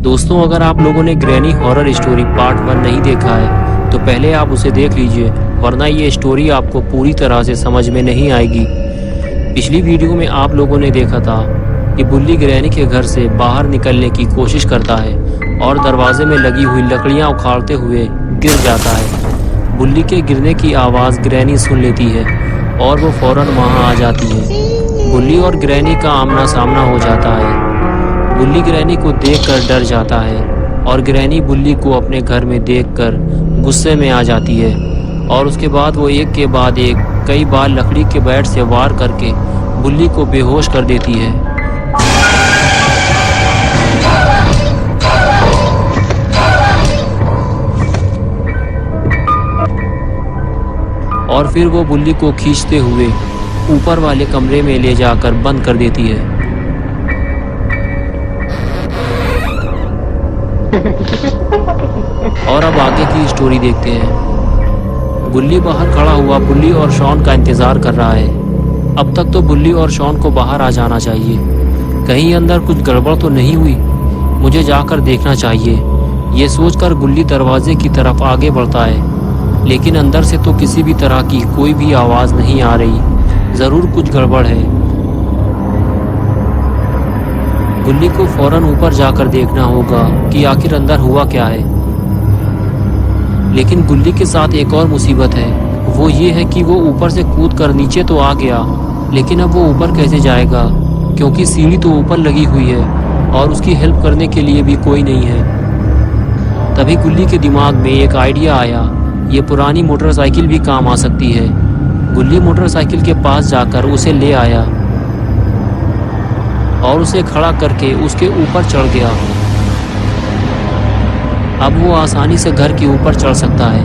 दोस्तों, अगर आप लोगों ने ग्रैनी हॉरर स्टोरी पार्ट 1 नहीं देखा है तो पहले आप उसे देख लीजिए, वरना ये स्टोरी आपको पूरी तरह से समझ में नहीं आएगी। पिछली वीडियो में आप लोगों ने देखा था कि बुल्ली ग्रैनी के घर से बाहर निकलने की कोशिश करता है और दरवाजे में लगी हुई लकड़ियां उखाड़ते हुए गिर जाता है। बुल्ली के गिरने की आवाज़ ग्रैनी सुन लेती है और वो फौरन वहां आ जाती है। बुल्ली और ग्रैनी का आमना सामना हो जाता है। बुल्ली ग्रैनी को देखकर डर जाता है और ग्रैनी बुल्ली को अपने घर में देखकर गुस्से में आ जाती है और उसके बाद वो एक के बाद एक कई बार लकड़ी के बैट से वार करके बुल्ली को बेहोश कर देती है। और फिर वो बुल्ली को खींचते हुए ऊपर वाले कमरे में ले जाकर बंद कर देती है। और अब आगे की स्टोरी देखते हैं। बुल्ली बाहर खड़ा हुआ बुल्ली और शॉन का इंतजार कर रहा है। अब तक तो बुल्ली और शॉन को बाहर आ जाना चाहिए। कहीं अंदर कुछ गड़बड़ तो नहीं हुई, मुझे जाकर देखना चाहिए। ये सोचकर बुल्ली दरवाजे की तरफ आगे बढ़ता है, लेकिन अंदर से तो किसी भी तरह की कोई भी आवाज़ नहीं आ रही। ज़रूर कुछ गड़बड़ है। बुल्ली को फौरन ऊपर जाकर देखना होगा कि आखिर अंदर हुआ क्या है। लेकिन बुल्ली के साथ एक और मुसीबत है, वो ये है कि वो ऊपर से कूद कर नीचे तो आ गया, लेकिन अब वो ऊपर कैसे जाएगा, क्योंकि सीढ़ी तो ऊपर लगी हुई है और उसकी हेल्प करने के लिए भी कोई नहीं है। तभी बुल्ली के दिमाग में एक आइडिया आया, ये पुरानी मोटरसाइकिल भी काम आ सकती है। बुल्ली मोटरसाइकिल के पास जाकर उसे ले आया और उसे खड़ा करके उसके ऊपर चढ़ गया। अब वो आसानी से घर के ऊपर चढ़ सकता है।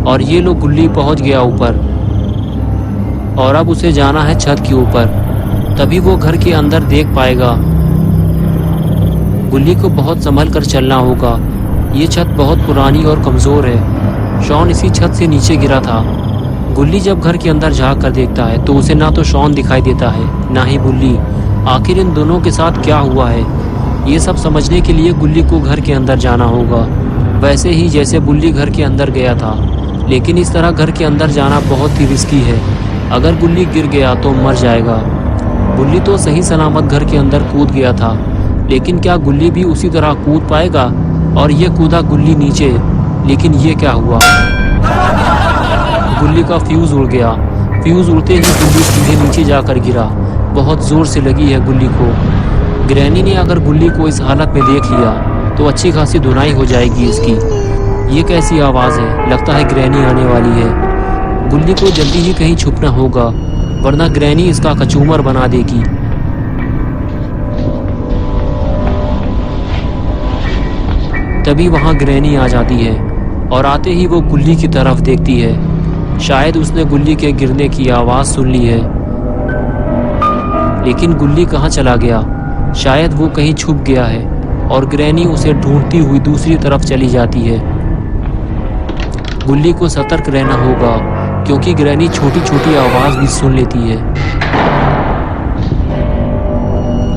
और ये लो बुल्ली पहुंच गया ऊपर और अब उसे जाना है छत के ऊपर, तभी वो घर के अंदर देख पाएगा। बुल्ली को बहुत संभल कर चलना होगा, ये छत बहुत पुरानी और कमज़ोर है। शॉन इसी छत से नीचे गिरा था। बुल्ली जब घर के अंदर झाँक कर देखता है तो उसे ना तो शॉन दिखाई देता है ना ही बुल्ली। आखिर इन दोनों के साथ क्या हुआ है, ये सब समझने के लिए बुल्ली को घर के अंदर जाना होगा, वैसे ही जैसे बुल्ली घर के अंदर गया था। लेकिन इस तरह घर के अंदर जाना बहुत ही रिस्की है। अगर बुल्ली गिर गया तो मर जाएगा। बुल्ली तो सही सलामत घर के अंदर कूद गया था, लेकिन क्या गुल्ली भी उसी तरह कूद पाएगा? और ये कूदा गुल्ली नीचे, लेकिन ये क्या हुआ? गुल्ली का फ्यूज़ उड़ गया। फ्यूज़ उड़ते ही गुल्ली सीधे नीचे जाकर गिरा। बहुत ज़ोर से लगी है गुल्ली को। ग्रैनी ने अगर गुल्ली को इस हालत में देख लिया तो अच्छी खासी धुनाई हो जाएगी इसकी। ये कैसी आवाज़ है? लगता है ग्रैनी आने वाली है। गुल्ली को जल्दी ही कहीं छुपना होगा, वरना ग्रैनी इसका कचूमर बना देगी। तभी वहाँ ग्रैनी आ जाती है और आते ही वो गुल्ली की तरफ देखती है। शायद उसने गुल्ली के गिरने की आवाज़ सुन ली है, लेकिन गुल्ली कहाँ चला गया? शायद वो कहीं छुप गया है और ग्रैनी उसे ढूंढती हुई दूसरी तरफ चली जाती है। गुल्ली को सतर्क रहना होगा, क्योंकि ग्रैनी छोटी छोटी आवाज़ भी सुन लेती है।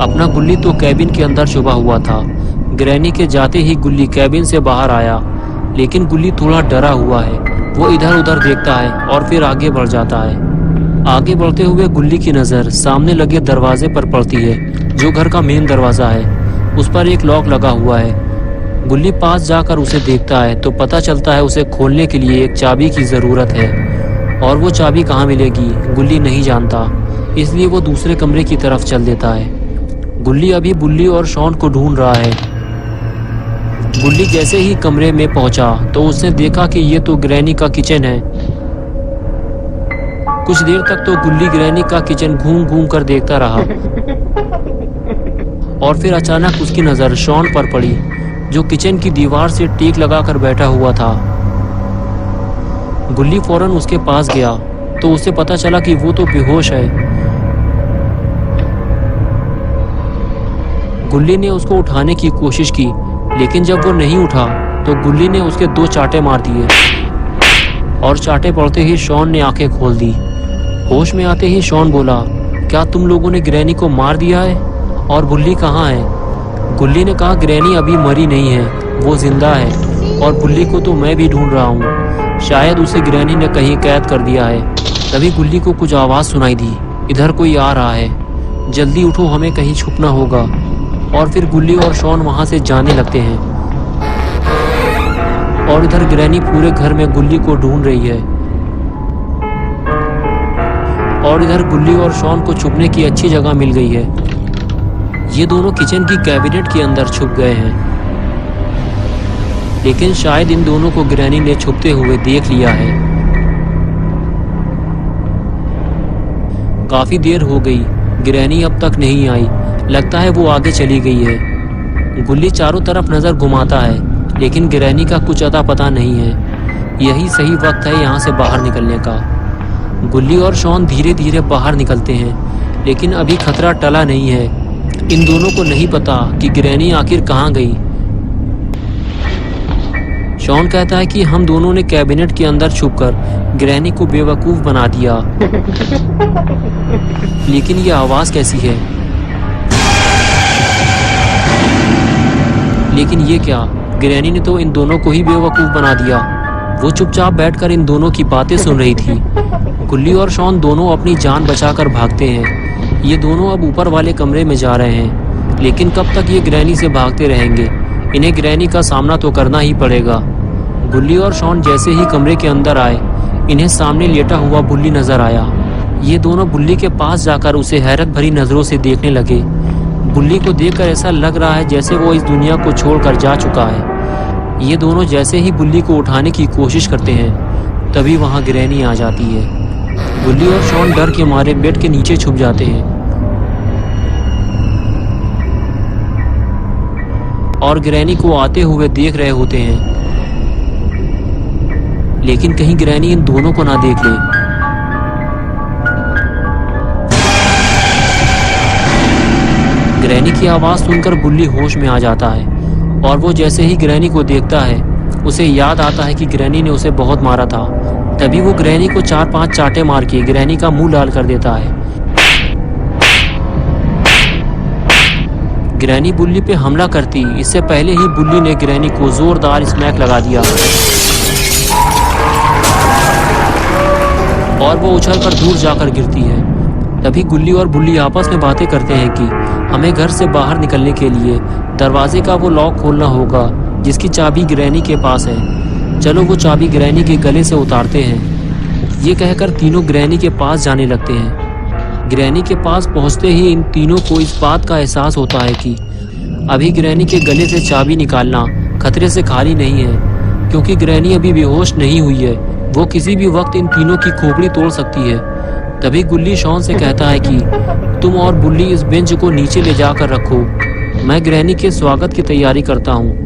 अपना गुल्ली तो कैबिन के अंदर छुपा हुआ था। ग्रैनी के जाते ही गुल्ली कैबिन से बाहर आया, लेकिन गुल्ली थोड़ा डरा हुआ है। वो इधर उधर देखता है और फिर आगे बढ़ जाता है। आगे बढ़ते हुए गुल्ली की नज़र सामने लगे दरवाजे पर पड़ती है, जो घर का मेन दरवाज़ा है। उस पर एक लॉक लगा हुआ है। गुल्ली पास जाकर उसे देखता है तो पता चलता है उसे खोलने के लिए एक चाबी की ज़रूरत है, और वो चाबी कहाँ मिलेगी गुल्ली नहीं जानता, इसलिए वो दूसरे कमरे की तरफ चल देता है। गुल्ली अभी बुल्ली और शॉन को ढूंढ रहा है। गुल्ली जैसे ही कमरे में पहुंचा तो उसने देखा कि ये तो ग्रैनी का किचन है। कुछ देर तक तो गुल्ली ग्रैनी का किचन घूम घूम कर देखता रहा, और फिर अचानक उसकी नज़र शॉन पर पड़ी, जो किचन की दीवार से टीक लगाकर बैठा हुआ था। गुल्ली फौरन उसके पास गया तो उसे पता चला कि वो तो बेहोश है। गुल्ली ने उसको उठाने की कोशिश की, लेकिन जब वो नहीं उठा तो गुल्ली ने उसके 2 चांटे मार दिए, और चांटे पड़ते ही शॉन ने आंखें खोल दी। होश में आते ही शॉन बोला, क्या तुम लोगों ने ग्रैनी को मार दिया है? और बुल्ली कहाँ है? गुल्ली ने कहा, ग्रैनी अभी मरी नहीं है, वो जिंदा है और बुल्ली को तो मैं भी ढूंढ रहा हूँ। शायद उसे ग्रैनी ने कहीं कैद कर दिया है। तभी गुल्ली को कुछ आवाज़ सुनाई दी, इधर कोई आ रहा है, जल्दी उठो, हमें कहीं छुपना होगा। और फिर गुल्ली और शॉन वहाँ से जाने लगते हैं और इधर ग्रैनी पूरे घर में गुल्ली को ढूंढ रही है। और इधर गुल्ली और शॉन को छुपने की अच्छी जगह मिल गई है। ये दोनों किचन की कैबिनेट के अंदर छुप गए हैं, लेकिन शायद इन दोनों को ग्रैनी ने छुपते हुए देख लिया है। काफी देर हो गई, ग्रैनी अब तक नहीं आई। लगता है वो आगे चली गई है। गुल्ली चारों तरफ नजर घुमाता है, लेकिन ग्रैनी का कुछ अता पता नहीं है। यही सही वक्त है यहाँ से बाहर निकलने का। गुल्ली और शॉन धीरे धीरे बाहर निकलते हैं, लेकिन अभी खतरा टला नहीं है। इन दोनों को नहीं पता कि ग्रैनी आखिर कहाँ गई। शॉन कहता है कि हम दोनों ने कैबिनेट के अंदर छुपकर ग्रैनी को बेवकूफ बना दिया। लेकिन ये आवाज कैसी है? लेकिन ये क्या? ग्रैनी ने तो इन दोनों को ही बेवकूफ बना दिया। वो चुपचाप बैठकर इन दोनों की बातें सुन रही थी। गुल्ली और शॉन दोनों अपनी जान बचाकर भागते हैं। ये दोनों अब ऊपर वाले कमरे में जा रहे हैं, लेकिन कब तक ये ग्रैनी से भागते रहेंगे? इन्हें ग्रैनी का सामना तो करना ही पड़ेगा। गुल्ली और शॉन जैसे ही कमरे के अंदर आए, इन्हें सामने लेटा हुआ बुल्ली नजर आया। ये दोनों बुल्ली के पास जाकर उसे हैरत भरी नजरों से देखने लगे। बुल्ली को देखकर ऐसा लग रहा है जैसे वो इस दुनिया को छोड़कर जा चुका है। ये दोनों जैसे ही बुल्ली को उठाने की कोशिश करते हैं, तभी वहां ग्रैनी आ जाती है। गुल्ली और शॉन डर के मारे बेड के नीचे छुप जाते हैं और ग्रैनी को आते हुए देख रहे होते हैं, लेकिन कहीं ग्रैनी इन दोनों को ना देख ले। ग्रैनी की आवाज सुनकर बुल्ली होश में आ जाता है और वो जैसे ही ग्रैनी को देखता है, उसे याद आता है कि ग्रैनी ने उसे बहुत मारा था। तभी वो ग्रैनी को 4-5 चाटे मार के ग्रैनी का मुंह लाल कर देता है। ग्रैनी बुल्ली पे हमला करती इससे पहले ही बुल्ली ने ग्रैनी को जोरदार स्मैक लगा दिया और वो उछलकर दूर जाकर गिरती है। तभी गुल्ली और बुल्ली आपस में बातें करते हैं कि हमें घर से बाहर निकलने के लिए दरवाजे का वो लॉक खोलना होगा जिसकी चाबी ग्रैनी के पास है। चलो वो चाबी ग्रैनी के गले से उतारते हैं। ये कहकर तीनों ग्रैनी के पास जाने लगते हैं। ग्रैनी के पास पहुंचते ही इन तीनों को इस बात का एहसास होता है कि अभी ग्रैनी के गले से चाबी निकालना खतरे से खाली नहीं है, क्योंकि ग्रैनी अभी बेहोश नहीं हुई है। वो किसी भी वक्त इन तीनों की खोपड़ी तोड़ सकती है। तभी गुल्ली शॉन से कहता है कि तुम और बुल्ली इस बेंच को नीचे ले जाकर रखो, मैं ग्रैनी के स्वागत की तैयारी करता हूँ।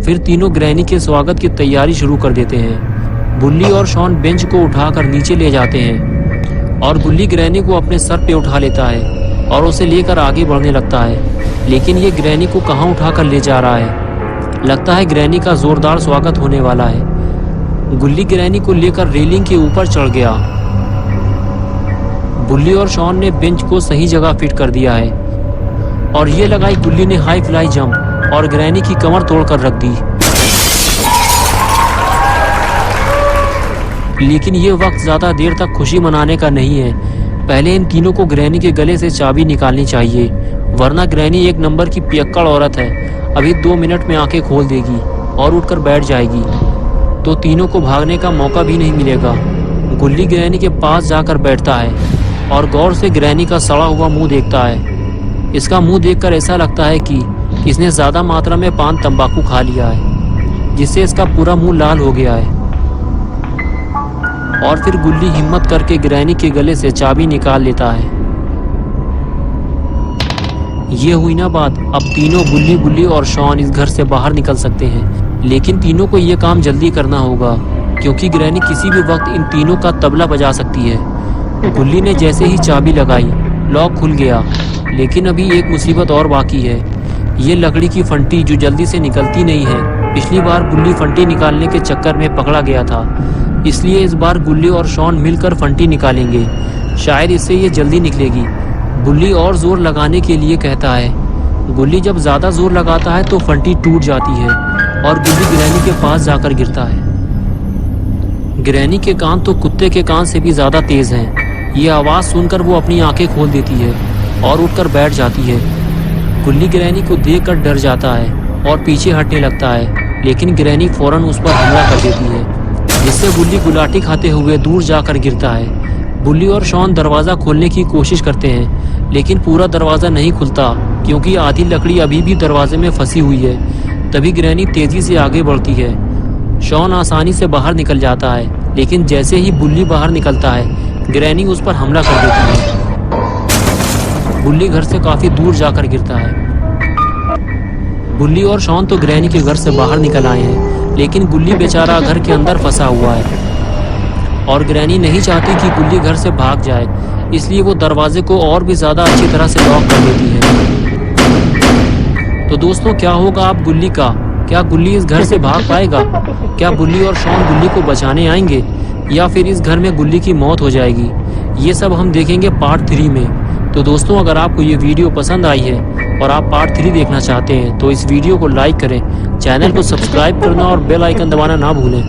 फिर तीनों ग्रैनी के स्वागत की तैयारी शुरू कर देते हैं। बुल्ली और शॉन बेंच को उठाकर नीचे ले जाते हैं और बुल्ली ग्रैनी को अपने सर पे उठा लेता है और उसे लेकर आगे बढ़ने लगता है। लेकिन ये ग्रैनी को कहाँ उठाकर ले जा रहा है? लगता है ग्रैनी का जोरदार स्वागत होने वाला है। गुल्ली ग्रैनी को लेकर रेलिंग के ऊपर चढ़ गया। बुल्ली और शॉन ने बेंच को सही जगह फिट कर दिया है और ये लगाई गुल्ली ने हाई फ्लाई जंप और ग्रैनी की कमर तोड़कर रख दी। लेकिन ये वक्त ज्यादा देर तक खुशी मनाने का नहीं है। पहले इन तीनों को ग्रैनी के गले से चाबी निकालनी चाहिए, वरना ग्रैनी एक नंबर की पियक्कड़ औरत है। अभी 2 मिनट में आंखें खोल देगी और उठकर बैठ जाएगी, तो तीनों को भागने का मौका भी नहीं मिलेगा। गुल्ली ग्रैनी के पास जाकर बैठता है और गौर से ग्रैनी का सड़ा हुआ मुंह देखता है। इसका मुंह देखकर ऐसा लगता है कि इसने ज्यादा मात्रा में पान तंबाकू खा लिया है, जिससे इसका पूरा मुंह लाल हो गया है। और फिर गुल्ली हिम्मत करके ग्रैनी के गले से चाबी निकाल लेता है। ये हुई ना बात। अब तीनों बुल्ली और शॉन इस घर से बाहर निकल सकते हैं, लेकिन तीनों को ये काम जल्दी करना होगा, क्योंकि ग्रैनी किसी भी वक्त इन तीनों का तबला बजा सकती है। गुल्ली ने जैसे ही चाबी लगाई, लॉक खुल गया। लेकिन अभी एक मुसीबत और बाकी है, ये लकड़ी की फंटी जो जल्दी से निकलती नहीं है। पिछली बार गुल्ली फंटी निकालने के चक्कर में पकड़ा गया था, इसलिए इस बार गुल्ली और शॉन मिलकर फंटी निकालेंगे। शायद इससे ये जल्दी निकलेगी। गुल्ली और जोर लगाने के लिए कहता है, गुल्ली जब ज्यादा जोर लगाता है तो फंटी टूट जाती है और गुल्ली ग्रैनी के पास जाकर गिरता है। ग्रैनी के कान तो कुत्ते के कान से भी ज्यादा तेज हैं। ये आवाज सुनकर वो अपनी आंखें खोल देती है और उठकर बैठ जाती है। गुल्ली ग्रैनी को देखकर डर जाता है और पीछे हटने लगता है, लेकिन ग्रैनी फौरन उस पर हमला कर देती है, जिससे गुल्ली गुलाटी खाते हुए दूर जाकर गिरता है। बुल्ली और शॉन दरवाजा खोलने की कोशिश करते हैं, लेकिन पूरा दरवाजा नहीं खुलता क्योंकि आधी लकड़ी अभी भी दरवाजे में फंसी हुई है। तभी ग्रैनी तेजी से आगे बढ़ती है। शॉन आसानी से बाहर निकल जाता है, लेकिन जैसे ही बुल्ली बाहर निकलता है ग्रैनी उस पर हमला कर देती है। बुल्ली घर से काफी दूर जाकर गिरता है। बुल्ली और शॉन तो ग्रैनी के घर से बाहर निकल आए हैं, लेकिन गुल्ली बेचारा घर के अंदर फंसा हुआ है और ग्रैनी नहीं चाहती कि गुल्ली घर से भाग जाए, इसलिए वो दरवाजे को और भी ज्यादा अच्छी तरह से लॉक कर देती है। तो दोस्तों, क्या होगा अब गुल्ली का? क्या गुल्ली इस घर से भाग पाएगा? क्या बुल्ली और शॉन गुल्ली को बचाने आएंगे या फिर इस घर में गुल्ली की मौत हो जाएगी? ये सब हम देखेंगे पार्ट 3 में। तो दोस्तों, अगर आपको ये वीडियो पसंद आई है और आप पार्ट 3 देखना चाहते हैं तो इस वीडियो को लाइक करें, चैनल को सब्सक्राइब करना और बेल आइकन दबाना ना भूलें।